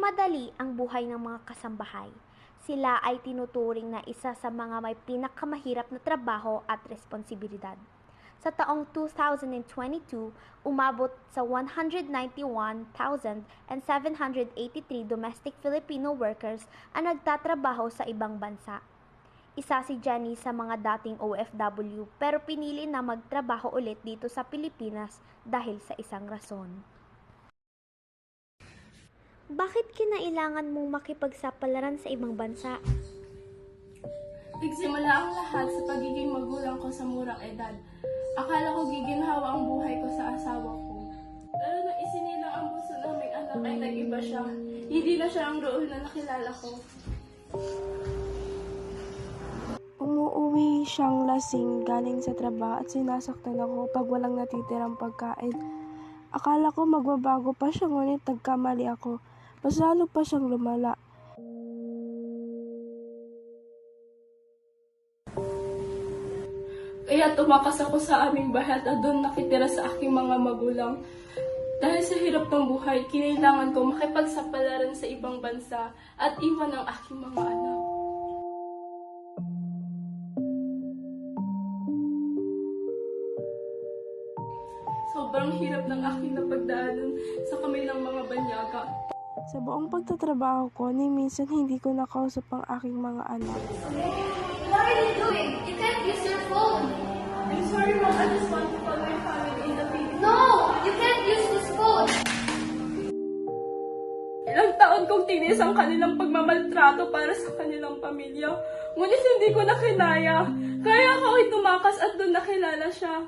mapadali ang buhay ng mga kasambahay. Sila ay tinuturing na isa sa mga may pinakamahirap na trabaho at responsibilidad. Sa taong 2022, umabot sa 191,783 domestic Filipino workers ang nagtatrabaho sa ibang bansa. Isa si Jenny sa mga dating OFW pero pinili na magtrabaho ulit dito sa Pilipinas dahil sa isang rason. Bakit kinailangan mong makipagsapalaran sa ibang bansa? Nagsimula ang lahat sa pagiging magulang ko sa murang edad. Akala ko giginhawa ang buhay ko sa asawa ko. Pero nang isinilang ang puso naming anak ay nag-iba siya. Hindi na siya ang roon na nakilala ko. Umuuwi siyang lasing galing sa trabaho at sinasaktan ako pag walang natitirang pagkain. Akala ko magbabago pa siya, ngunit nagkamali ako. Mas lalo pa siyang lumala. Kaya tumakas ako sa aming bahay at doon nakitira sa aking mga magulang. Dahil sa hirap ng buhay, kinailangan ko makipagsapalaran sa ibang bansa at iwan ang aking mga anak. Sobrang hirap ng aking napagdaanan sa kamilang mga banyaga. Sa buong pagtatrabaho ko, ni minsan hindi ko nakausap ang aking mga anak. What are you doing? You can't use your phone. I'm sorry, Mom. I just want to call my family in the Philippines. No, you can't use this phone. Ilang taon kong tinis ang kanilang pagmamaltrato para sa kanilang pamilya. Ngunit hindi ko na kinaya. Kaya ako ay tumakas at doon nakilala siya.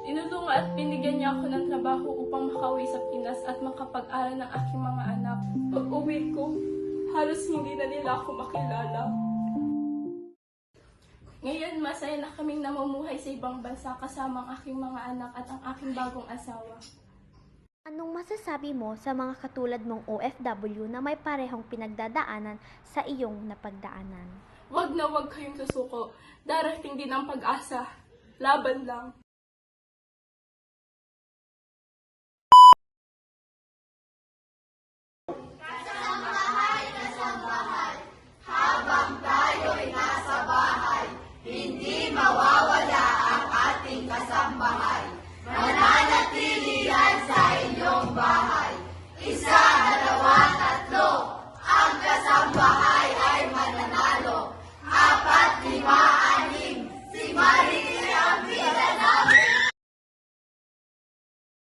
Tinulungan at binigyan niya ako ng trabaho upang makauwi sa Pinas at makapag-aral ng aking mga anak. Pag-uwi ko, halos hindi na nila ako makilala. Ngayon, masaya na kaming namumuhay sa ibang bansa kasama ang aking mga anak at ang aking bagong asawa. Anong masasabi mo sa mga katulad mong OFW na may parehong pinagdadaanan sa iyong napagdaanan? Wag na wag kayong susuko. Darating din ang pag-asa. Laban lang.